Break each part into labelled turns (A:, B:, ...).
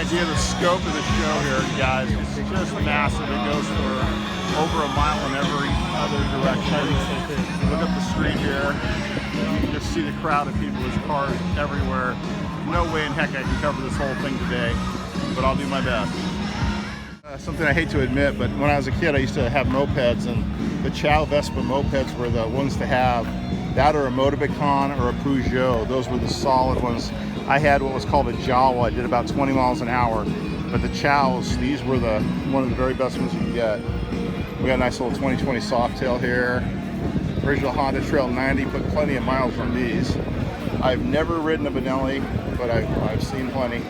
A: idea of the scope of the show here, guys. It's just massive. It goes for over a mile in every other direction. Look up the street here. You can just see the crowd of people. There's cars everywhere. No way in heck I can cover this whole thing today, but I'll do my best. Something I hate to admit, but when I was a kid, I used to have mopeds, and the Chow Vespa mopeds were the ones to have. That or a Motorbicon or a Peugeot. Those were the solid ones. I had what was called a Jawa. I did about 20 miles an hour. But the Chows, these were one of the very best ones you could get. We got a nice little 2020 Softail here. Original Honda Trail 90, put plenty of miles on these. I've never ridden a Benelli, but I've seen plenty.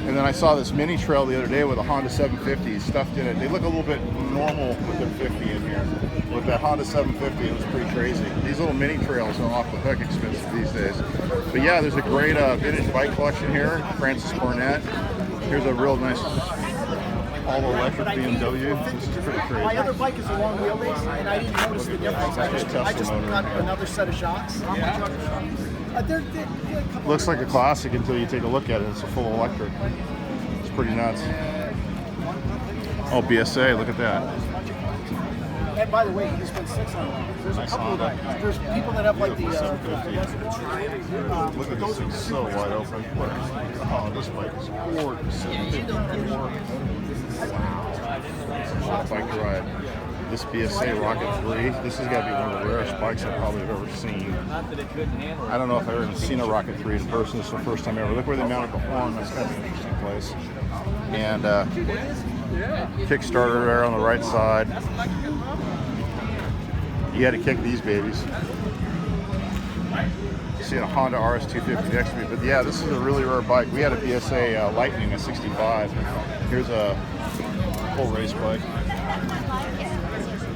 A: And then I saw this mini trail the other day with a Honda 750 stuffed in it. They look a little bit normal with their 50 in here. With that Honda 750, it was pretty crazy. These little mini trails are off the hook expensive these days. But yeah, there's a great vintage bike collection here. Francis Barnett. Here's a real nice all-electric BMW. This is pretty crazy.
B: My other bike is a long wheelbase, and I didn't notice the difference. I just got another set of shocks.
A: Looks like a classic until you take a look at it. It's a full electric. It's pretty nuts. Oh, BSA, look at that.
B: And by the way, you spent $600. There's a couple of them. There's people that have like the
A: look at this thing, so wide open. Oh, this bike is gorgeous. Wow. Bike to ride. This BSA Rocket 3, this has got to be one of the rarest bikes I've probably ever seen. I don't know if I've ever seen a Rocket 3 in person. This is the first time ever. Look where they mounted the horn. That's kind of an interesting place. And Kickstarter there on the right side. You had to kick these babies. See a Honda RS250 next to me. But yeah, this is a really rare bike. We had a BSA Lightning, a 65. Here's a full race bike.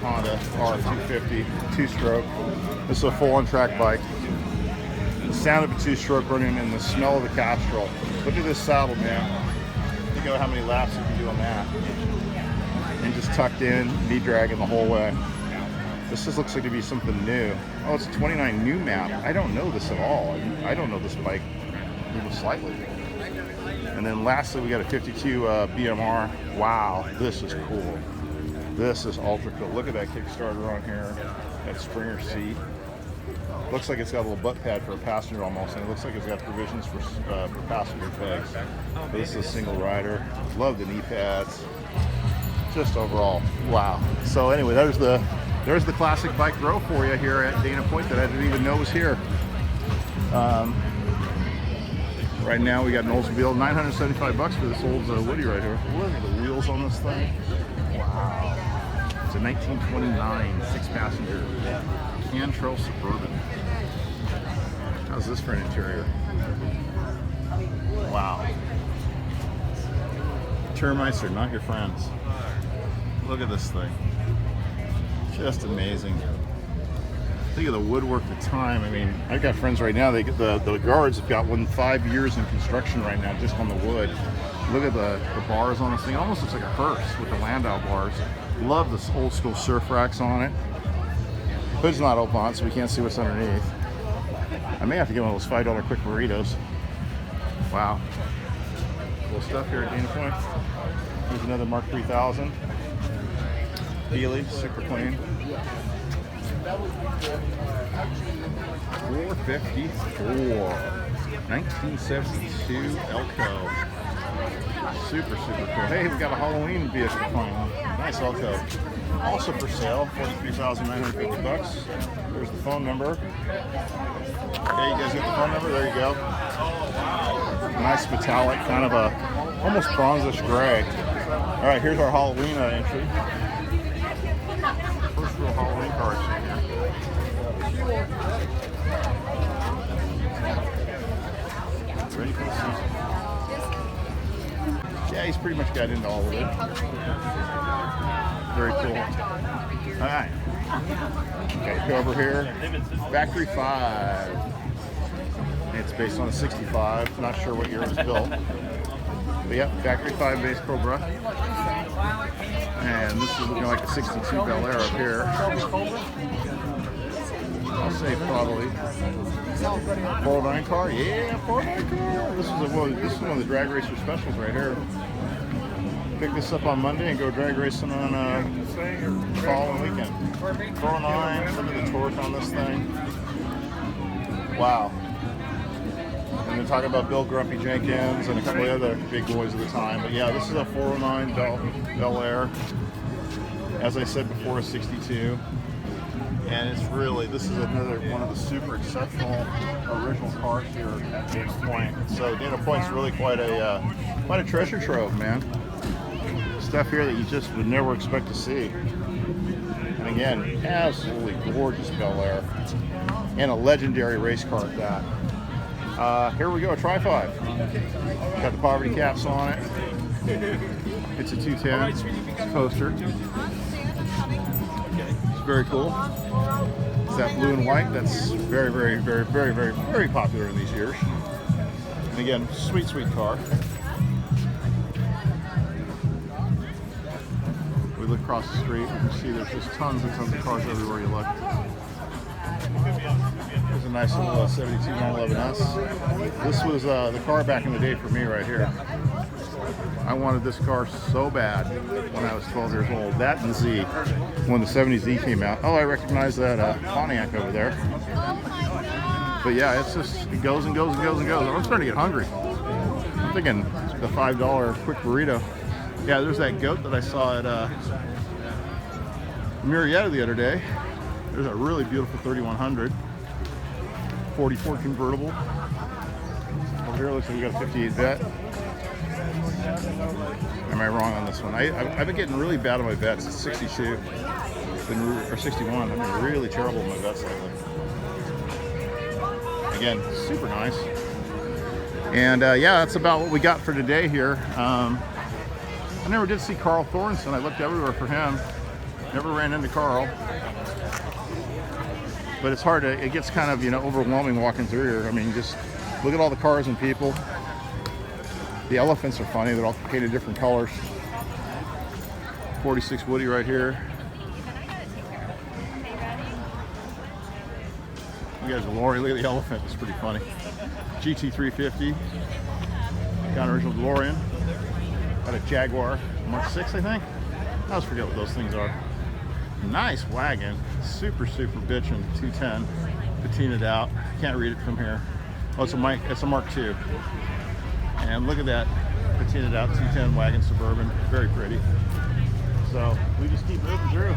A: Honda R250, two-stroke. This is a full on-track bike. The sound of a two-stroke running and the smell of the Castrol. Look at this saddle, man. Think about how many laps you can do on that. And just tucked in, knee dragging the whole way. This just looks like to be something new. Oh, it's a 29 new map. I don't know this at all. I don't know this bike even slightly. And then lastly, we got a 52 BMR. Wow, this is cool. This is ultra cool. Look at that Kickstarter on here. That Springer seat. Looks like it's got a little butt pad for a passenger almost, and it looks like it's got provisions for passenger pegs. But this is a single rider. Love the knee pads. Just overall, wow. So anyway, there's the classic bike row for you here at Dana Point that I didn't even know was here. Right now we got an Oldsmobile, $975 for this old Woody right here. Look at the wheels on this thing. Wow. It's a 1929 six-passenger Cantrell Suburban. How's this for an interior? Wow. Termites are not your friends. Look at this thing. Just amazing. Think of the woodwork, the time. I mean, I've got friends right now, they get the guards have got 5 years in construction right now just on the wood. Look at the bars on this thing. It almost looks like a hearse with the Landau bars. Love this old school surf racks on it. Hood's not open on, so we can't see what's underneath. I may have to get one of those $5 quick burritos. Wow. Cool stuff here at Dana Point. Here's another Mark 3000. Healy, super clean. 454. 1972 Elko. Super cool. Hey, we got a Halloween vehicle finally. Nice Elko. Also for sale, $43,950. There's the phone number. Okay, you guys get the phone number? There you go. Nice metallic, kind of a almost bronzish gray. All right, here's our Halloween entry. First real Halloween car I've seen here. Ready for the season. Yeah, he's pretty much got into all of it. Very cool. All right. Okay, go over here. Factory 5. It's based on a 65. Not sure what year it was built. But yeah, Factory 5 base Cobra. And this is looking like a 62 Bel Air up here. I'll say probably 409 car, yeah, 409 car. This is one of the drag racer specials right here. Pick this up on Monday and go drag racing on fall and weekend. 409, look at the torque on this thing. Wow. And we're talking about Bill Grumpy Jenkins and a couple of other big boys of the time. But yeah, this is a 409 Bel Air. As I said before, a 62. And it's really, this is another one of the super exceptional original cars here at Dana Point. So Dana Point's really quite a treasure trove, man. Stuff here that you just would never expect to see. And again, absolutely gorgeous Bel Air. And a legendary race car at that. Here we go, a Tri-5. Got the poverty caps on it. It's a 210 poster. It's very cool. It's that blue and white that's very, very, very, very, very, very popular in these years. And again, sweet, sweet car. We look across the street and you see there's just tons and tons of cars everywhere you look. There's a nice little 72 911S. This was the car back in the day for me right here. I wanted this car so bad when I was 12 years old. That and Z, when the 70Z came out. Oh, I recognize that Pontiac over there. But yeah, it's just, it goes and goes and goes and goes. I'm starting to get hungry. I'm thinking the $5 quick burrito. Yeah, there's that goat that I saw at Murrieta the other day. There's a really beautiful 3100. 44 convertible. Over here looks like we got a 58 vet. Am I wrong on this one? I've been getting really bad on my vets. It's 62. Or 61. I've been really terrible on my vets lately. Again, super nice. And yeah, that's about what we got for today here. I never did see Carl Thornton. I looked everywhere for him. Never ran into Carl. But it's hard to, it gets kind of, you know, overwhelming walking through here. I mean, just look at all the cars and people. The elephants are funny. They're all painted different colors. 46 Woody right here. You guys are Lori. Look at the elephant. It's pretty funny. GT350. Got an original DeLorean. Got a Jaguar Mark 6, I think. I always forget what those things are. Nice wagon. Super, super bitchin'. 210. Patinaed out. Can't read it from here. Oh, it's a Mark 2. And look at that patinaed out 210 wagon Suburban. Very pretty. So we just keep moving through.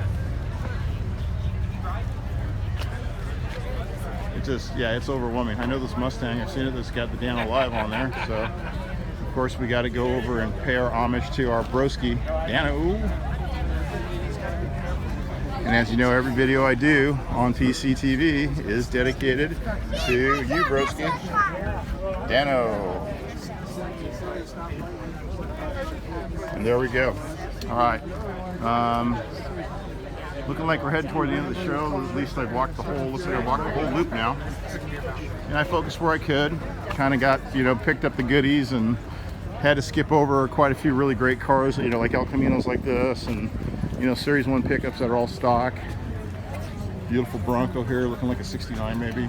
A: It just, yeah, it's overwhelming. I know this Mustang, I've seen it, that's got the Dano Live on there. So of course we got to go over and pay our homage to our broski, Dano. And as you know, every video I do on PCTV is dedicated to you, broski, Dano. And there we go. All right. Looking like we're heading toward the end of the show. At least I've walked the whole, looks like I've walked the whole loop now. And I focused where I could. Kind of got, you know, picked up the goodies and had to skip over quite a few really great cars, you know, like El Caminos like this, and, you know, Series 1 pickups that are all stock. Beautiful Bronco here, looking like a 69 maybe.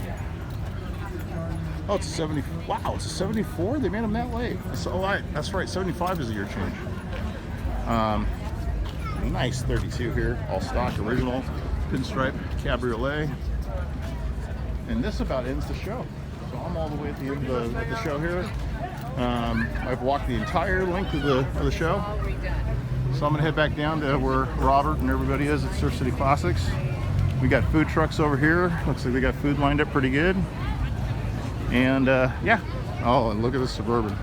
A: Oh, it's a 70. Wow, it's a 74? They made them that late. So, that's right, 75 is a year change. Nice 32 here, all stock, original, pinstripe cabriolet. And this about ends the show. So I'm all the way at the end of the show here. I've walked the entire length of the show. So I'm gonna head back down to where Robert and everybody is at Surf City Classics. We got food trucks over here. Looks like they got food lined up pretty good. And yeah. Oh, and look at this Suburban.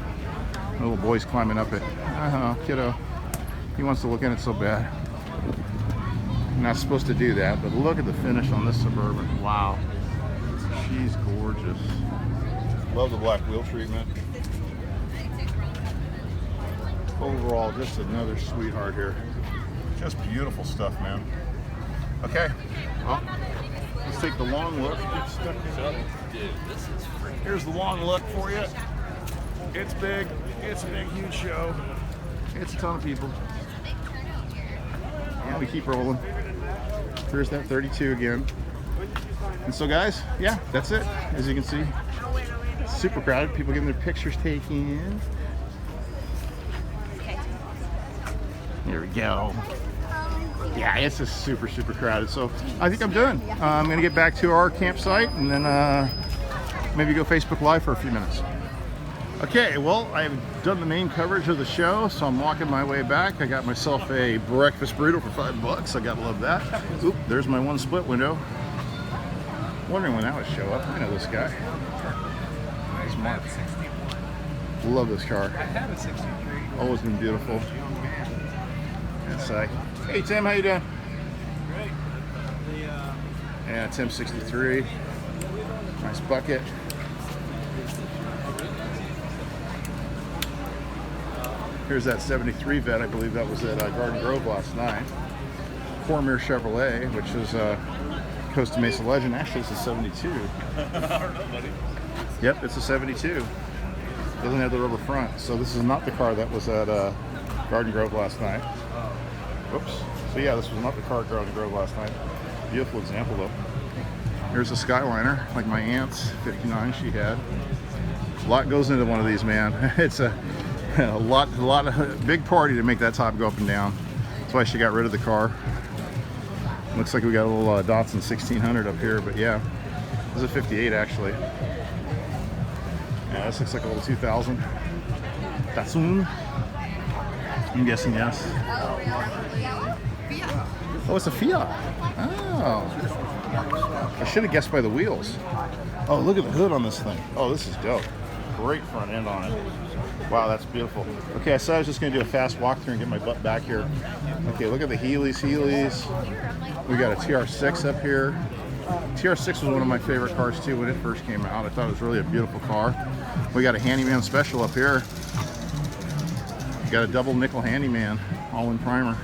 A: The little boy's climbing up it. Kiddo. He wants to look in it so bad. You're not supposed to do that, but look at the finish on this Suburban. Wow. She's gorgeous. Love the black wheel treatment. Overall, just another sweetheart here. Just beautiful stuff, man. Okay, well, let's take the long look. Here's the long look for you. It's big. It's a big, huge show. It's a ton of people. And we keep rolling. Here's that 32 again. And so guys, yeah, that's it. As you can see, super crowded. People getting their pictures taken. Here we go. Yeah, it's just super crowded. So I think I'm done. I'm gonna get back to our campsite and then maybe go Facebook Live for a few minutes. Okay, well, I've done the main coverage of the show, so I'm walking my way back. I got myself a breakfast burrito for $5. I gotta love that. Oop, there's my one split window. Wondering when that would show up. I know this guy. It's Mark. Love this car. Always been beautiful. Yes, hey Tim, how you doing?
C: Great.
A: Yeah, Tim 63. Nice bucket. Here's that 73 vet. I believe that was at Garden Grove last night. Cormier Chevrolet, which is Costa Mesa legend. Actually, it's a 72.
C: I don't know, buddy.
A: Yep, it's a 72. Doesn't have the rubber front. So this is not the car that was at Garden Grove last night. Whoops. So yeah, this was not the car at Garden Grove last night. Beautiful example though. Here's a Skyliner, like my aunt's 59 she had. A lot goes into one of these, man. It's a lot of big party to make that top go up and down. That's why she got rid of the car. Looks like we got a little Datsun 1600 up here, but yeah, this is a 58 actually. Yeah, this looks like a little 2000 Datsun. I'm guessing yes. Oh, it's a Fiat. Oh, I should have guessed by the wheels. Oh, look at the hood on this thing. Oh, this is dope. Great front end on it. Wow, that's beautiful. Okay, I said I was just going to do a fast walkthrough and get my butt back here. Okay, look at the Heelys. We got a TR6 up here. TR6 was one of my favorite cars too when it first came out. I thought it was really a beautiful car. We got a handyman special up here. We got a double nickel handyman, all in primer.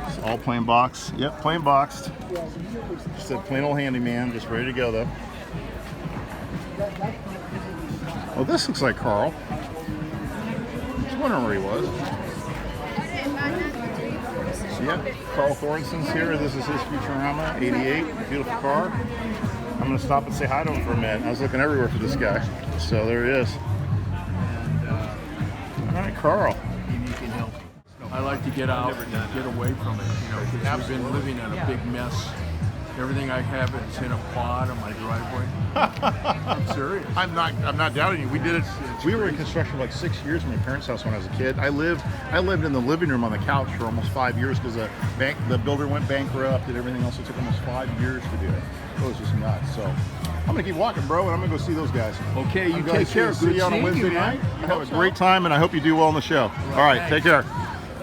A: It's all plain box. Yep, plain boxed. Just a plain old handyman, just ready to go though. Well, this looks like Carl. I was wondering where he was. So, yeah, Carl Thornson's here. This is his Futurama 88. Beautiful car. I'm going to stop and say hi to him for a minute. I was looking everywhere for this guy. So there he is. All right, Carl.
D: I like to get out and get away from it, you know, because we've been living in a big mess. Everything I have is in a pod on my driveway. I'm serious.
A: I'm not doubting you. We did it. We were in construction for like 6 years in my parents' house when I was a kid. I lived in the living room on the couch for almost 5 years because the builder went bankrupt and everything else. It took almost 5 years to do it. It was just nuts. So I'm gonna keep walking, bro, and I'm gonna go see those guys.
D: Okay, you take care.
A: See you on a Wednesday night. Have a great time, and I hope you do well on the show. All right, take care.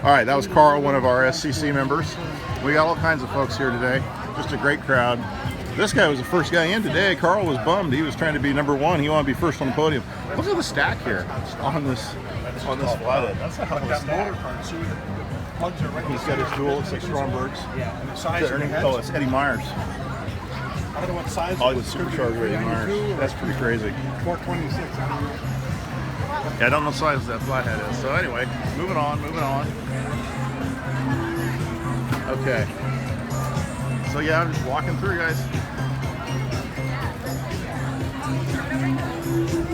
A: All right, that was Carl, one of our SCC members. We got all kinds of folks here today. Just a great crowd. This guy was the first guy in today. Carl was bummed. He was trying to be number one. He wanted to be first on the podium. Look at the stack here on this flathead. That's a hell of a stack. He's got his dual. It's like Stromberg's.
B: Yeah, and the size of the heads.
A: Oh, it's Eddie Myers.
B: I don't know what size.
A: Oh, it's supercharged Eddie Myers. That's pretty crazy.
B: 426.
A: Yeah, I don't know the size that flathead is. So anyway, moving on. Okay. So yeah, I'm just walking through, guys.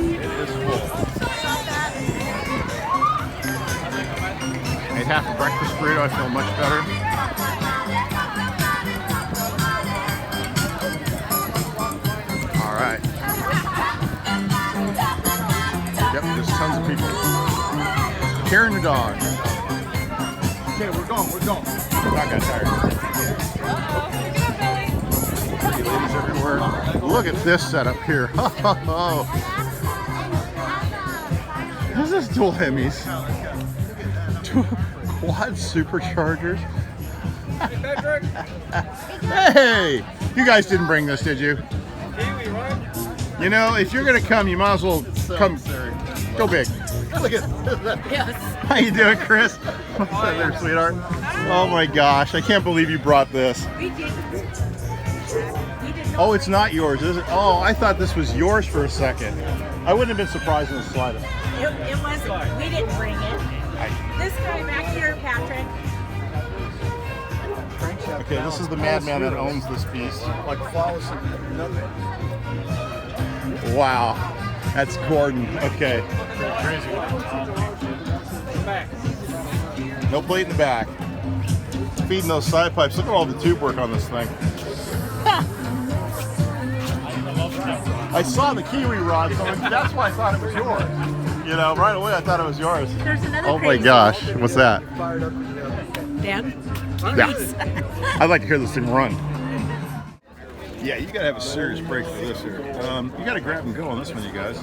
A: It is full. Ate half a breakfast burrito. I feel much better. All right. Yep, there's tons of people. Carrying the dog. Okay, we're going. Dog got tired. Pretty ladies everywhere. Look at this setup here. This is dual Hemis. Quad superchargers. Hey, you guys didn't bring this, did you? You know, if you're gonna come, you might as well come. Go big. Look at that.
E: Yes.
A: How you doing, Chris? What's that there, sweetheart? Oh my gosh, I can't believe you brought this.
E: We did.
A: Oh, it's not yours, is it? Oh, I thought this was yours for a second. I wouldn't have been surprised in the slightest.
E: It wasn't. We didn't bring it. This guy back here, Patrick.
B: crankshaft.
A: Okay, this is the madman that owns this piece.
B: Like flawless and nothing.
A: Wow, that's Gordon. Okay. No plate in the back. Feeding those side pipes. Look at all the tube work on this thing. I saw the kiwi rod, so that's why I thought it was yours. You know, right away I thought it was yours.
E: There's another
A: Oh my
E: crazy
A: gosh, what's that?
E: Dan?
A: Yeah. I'd like to hear this thing run. Yeah, you gotta have a serious break for this here. You gotta grab and go on this one, you guys.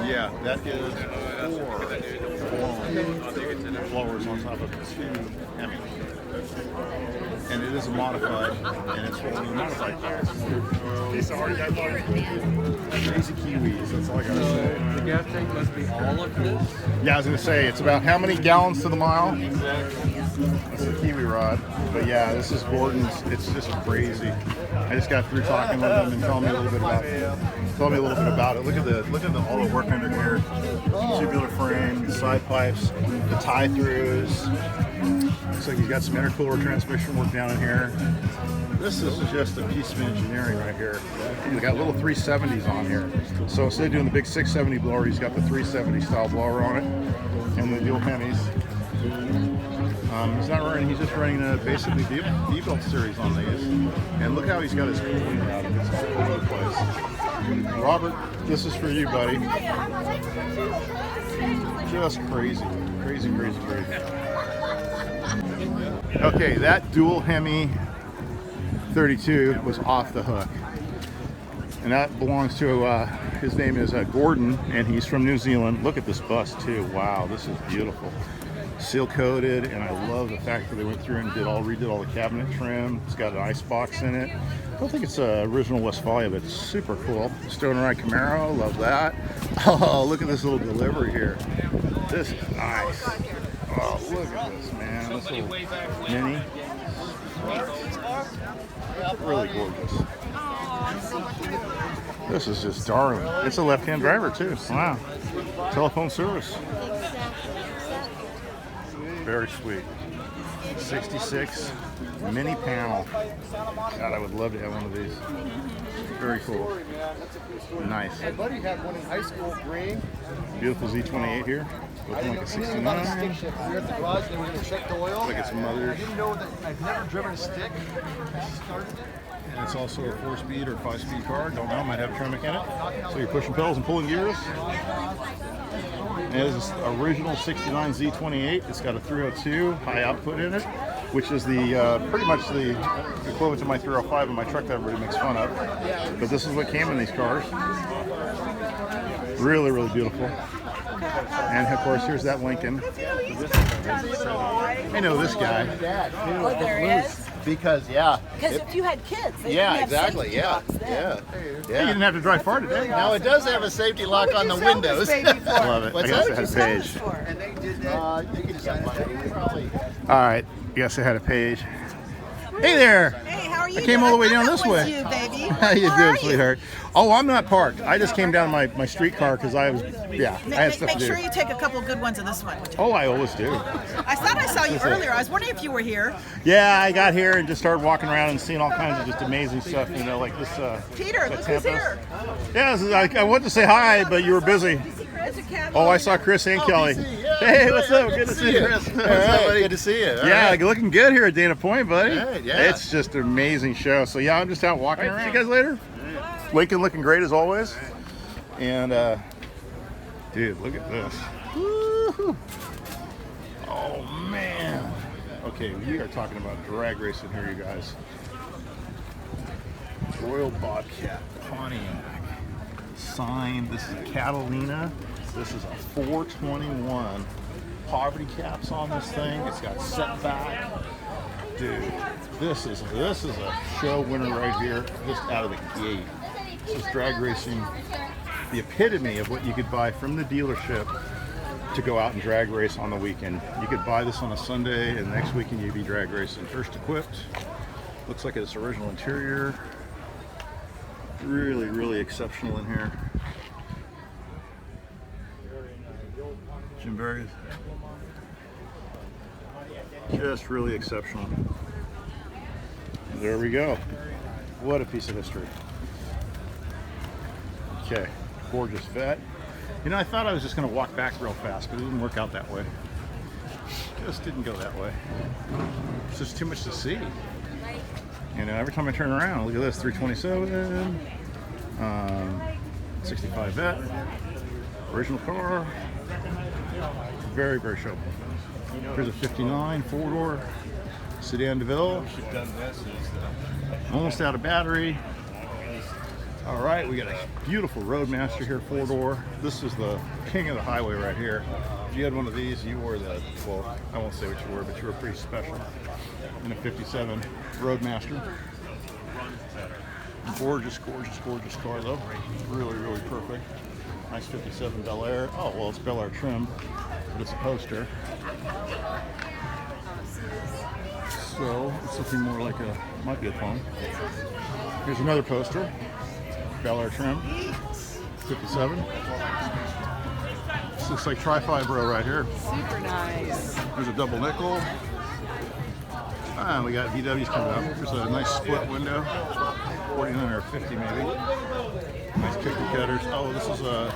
A: Yeah, that is 4 blowers on top of 2 Hemi. And it is a modified, and it's one of the modified cars. Crazy Kiwis, that's all I gotta say.
C: The gas tank must be all of this?
A: Yeah, I was gonna say, it's about how many gallons to the mile?
C: Exactly.
A: That's the kiwi rod. But yeah, this is Gordon's. It's just crazy. I just got through talking with him and telling me a little bit about it. Look at all the work under here. Tubular frame, the side pipes, the tie-throughs. Looks like he's got some intercooler transmission work down in here. This is just a piece of engineering right here. He's got little 370s on here. So instead of doing the big 670 blower, he's got the 370 style blower on it and the dual Hemis. He's not running, he's just running basically D-belt series on these. And look how he's got his cooling out. It's all over the place. Robert, this is for you, buddy. Just crazy. Crazy. Okay, that dual Hemi 32 was off the hook. And that belongs to, his name is Gordon, and he's from New Zealand. Look at this bus too. Wow, this is beautiful. Seal coated, and I love the fact that they went through and redid all the cabinet trim. It's got an ice box in it. I don't think it's original Westphalia, but it's super cool. Stone Ride Camaro, love that. Oh, look at this little delivery here. This is nice. Oh, look at this, man. This little Mini. Really gorgeous. This is just darling. It's a left-hand driver too. Wow. Telephone service. Very sweet. 66 mini panel. God, I would love to have one of these. Very cool. Nice.
B: My buddy had one in high school, green.
A: Beautiful Z28 here. Looking like a 69.
B: We were at the garage and we were going to check the oil.
A: Like it's mother's.
B: I didn't know that I've never driven a stick. Started it.
A: And it's also a 4-speed or 5-speed car. Don't know, might have a Tremec in it. So you're pushing pedals and pulling gears. And it is an original 69 Z28. It's got a 302 high output in it, which is the pretty much the equivalent to my 305 in my truck that everybody makes fun of. But this is what came in these cars. Really, really beautiful. And of course, here's that Lincoln. I know this guy.
E: Oh, there is?
B: Because, yeah.
E: Because if you had kids, they
B: Yeah,
E: didn't have
B: exactly.
E: safety
B: Yeah.
E: locks then.
B: Yeah.
A: Hey, you didn't have to drive far today.
B: Now it does have a safety lock on the windows.
A: I love it.
B: What's
A: I guess
B: that?
A: it had a
E: Sell
A: page.
E: this for?
B: And they did that. You can sign it. Probably.
A: All right. Yes, it had a page. Hey there.
E: Hey, how are you?
A: I came all the way down this way.
E: You, baby.
A: How you
E: How
A: doing,
E: are
A: sweetheart? Oh, I'm not parked. I just came down my street car because I was, I had stuff
E: Make
A: to do.
E: sure you take a couple good ones of this one.
A: Oh, I always do.
E: I thought I saw you earlier. I was wondering if you were here.
A: Yeah, I got here and just started walking around and seeing all kinds of just amazing stuff, you know, like this.
E: Peter,
A: that
E: look who's
A: Tempest.
E: here.
A: Yeah, this is, I wanted to say hi, but you were busy.
E: It's a cat.
A: Oh, I saw Chris and Kelly. Hey, what's up? Good to see you. What's up, buddy?
B: Good to see you. All
A: Yeah,
B: right.
A: looking good here at Dana Point, buddy.
B: Right, yeah.
A: It's just an amazing show. So yeah, I'm just out walking around. See you guys later. Lincoln looking great as always. And dude, look at this. Woo-hoo. Oh man. Okay, we are talking about drag racing here, you guys. Royal Bobcat Pontiac. Signed. This is a Catalina. This is a 421. Poverty caps on this thing. It's got setback. Dude, this is a show winner right here, just out of the gate. This is drag racing, the epitome of what you could buy from the dealership to go out and drag race on the weekend. You could buy this on a Sunday, and next weekend you'd be drag racing. First equipped. Looks like it's original interior. Really, really exceptional in here. Jim Barry's. Just really exceptional. There we go. What a piece of history. Okay, gorgeous vet. You know, I thought I was just going to walk back real fast, but it didn't work out that way. Just didn't go that way. It's just too much to see. You know, every time I turn around, look at this, 327, 65 vet, original car, very, very showable. Here's a 59 four-door sedan DeVille. Almost out of battery. All right, we got a beautiful Roadmaster here, four-door. This is the king of the highway right here. If you had one of these, you were the, well, I won't say what you were, but you were pretty special. In a 57 Roadmaster. Gorgeous, gorgeous, gorgeous car though. Really, really perfect. Nice 57 Bel Air. Oh, well, it's Bel Air trim, but it's a poster. So it's looking more like a, might be a phone. Here's another poster. Bel Air trim, 57. This looks like Tri-Fibro right here.
E: Super nice.
A: There's a double nickel. And we got VWs coming up. There's a nice split window, 49 or 50 maybe. Nice cookie cutters. Oh, this is a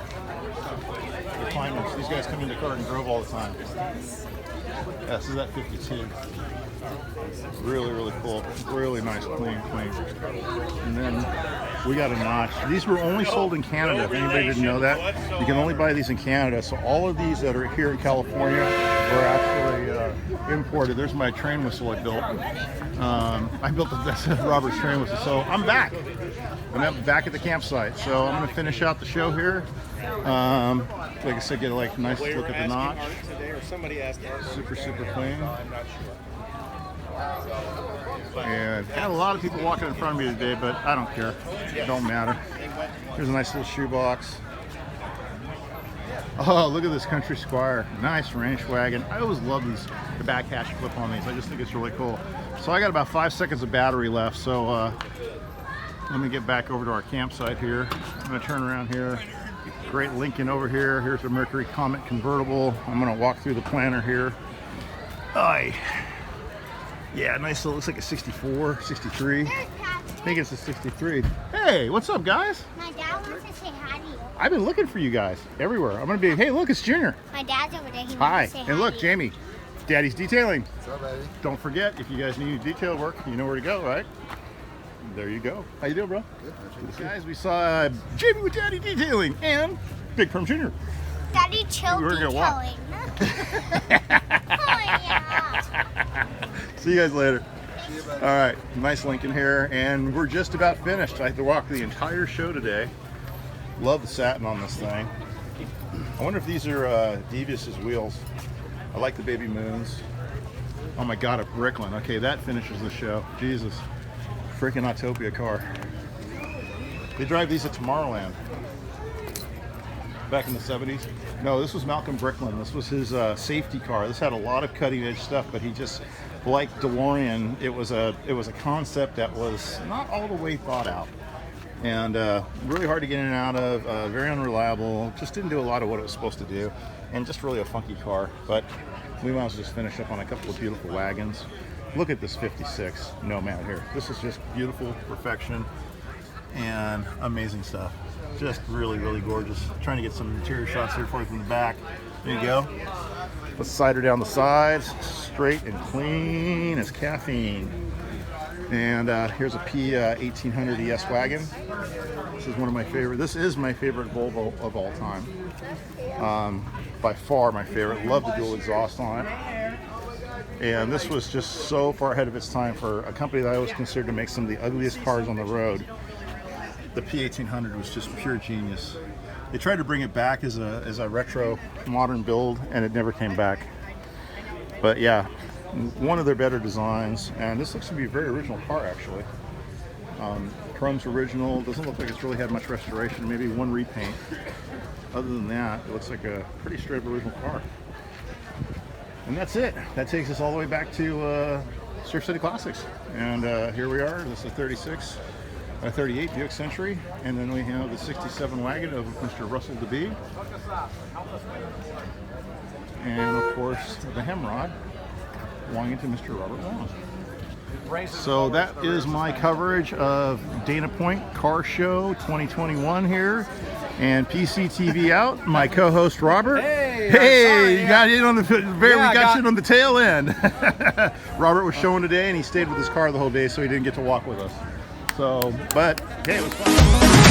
A: recliners. These guys come into Garden Grove all the time. Yeah, this is that 52. Really, really cool. Really nice, clean. And then we got a notch. These were only sold in Canada. If anybody didn't know that, you can only buy these in Canada. So all of these that are here in California were actually imported. There's my train whistle I built. I built that's Robert's train whistle. So I'm back. I'm back at the campsite. So I'm going to finish out the show here. Like I said, get a nice look at the notch. Super, super clean. And had a lot of people walking in front of me today, but I don't care. It don't matter. Here's a nice little shoebox. Oh, look at this Country Squire. Nice ranch wagon. I always love these, the back hatch flip on these. I just think it's really cool. So I got about 5 seconds of battery left, so let me get back over to our campsite here. I'm going to turn around here. Great Lincoln over here. Here's a Mercury Comet convertible. I'm going to walk through the planter here. Yeah, nice little, looks like a 64, 63. I think it's a 63. Hey, what's up, guys?
F: My dad wants to say hi to you.
A: I've been looking for you guys everywhere. I'm going to be, hey, look, it's Junior.
F: My dad's over there. He
A: Hi.
F: wants to say hi.
A: And look,
F: to you.
A: Jamie, Daddy's detailing.
G: What's up, baby?
A: Don't forget, if you guys need detail work, you know where to go, right? There you go. How you doing, bro?
G: Good.
A: Guys, we saw Jamie with Daddy detailing and Big Perm Junior.
F: Daddy chill
A: We're gonna walk.
F: detailing. Oh, yeah.
A: See you guys later. All right, nice Lincoln here, and we're just about finished. I had to walk the entire show today. Love the satin on this thing. I wonder if these are Devious' wheels. I like the baby moons. Oh my God, a Bricklin. Okay, that finishes the show. Jesus, freaking Autopia car. They drive these at Tomorrowland. Back in the 70s. No, this was Malcolm Bricklin. This was his safety car. This had a lot of cutting edge stuff, but he just, like DeLorean, it was a concept that was not all the way thought out. And really hard to get in and out of, very unreliable, just didn't do a lot of what it was supposed to do, and just really a funky car. But we might as well just finish up on a couple of beautiful wagons. Look at this 56 Nomad here. This is just beautiful perfection and amazing stuff. Just really, really gorgeous. Trying to get some interior shots here for you from the back. There you go. Let's cider down the sides, straight and clean as caffeine. And here's a P1800 ES wagon. This is one of my favorite. This is my favorite Volvo of all time. By far my favorite. Love the dual exhaust on it. And this was just so far ahead of its time for a company that I always considered to make some of the ugliest cars on the road. The P1800 was just pure genius. They tried to bring it back as a retro modern build, and it never came back. But yeah, one of their better designs, and this looks to be a very original car actually. Chrome's original, doesn't look like it's really had much restoration, maybe one repaint. Other than that, it looks like a pretty straight original car. And that's it. That takes us all the way back to Surf City Classics. And here we are, this is a 36. A 38 Buick Century, and then we have the 67 wagon of Mr. Russell DeBee, and of course the Hemrod. belonging to Mr. Robert Long. So that is my coverage of Dana Point Car Show 2021 here, and PCTV out. My co-host Robert. Hey, you got in on the we got you on the tail end. Robert was showing today, and he stayed with his car the whole day, so he didn't get to walk with us. So, but hey, it was fun.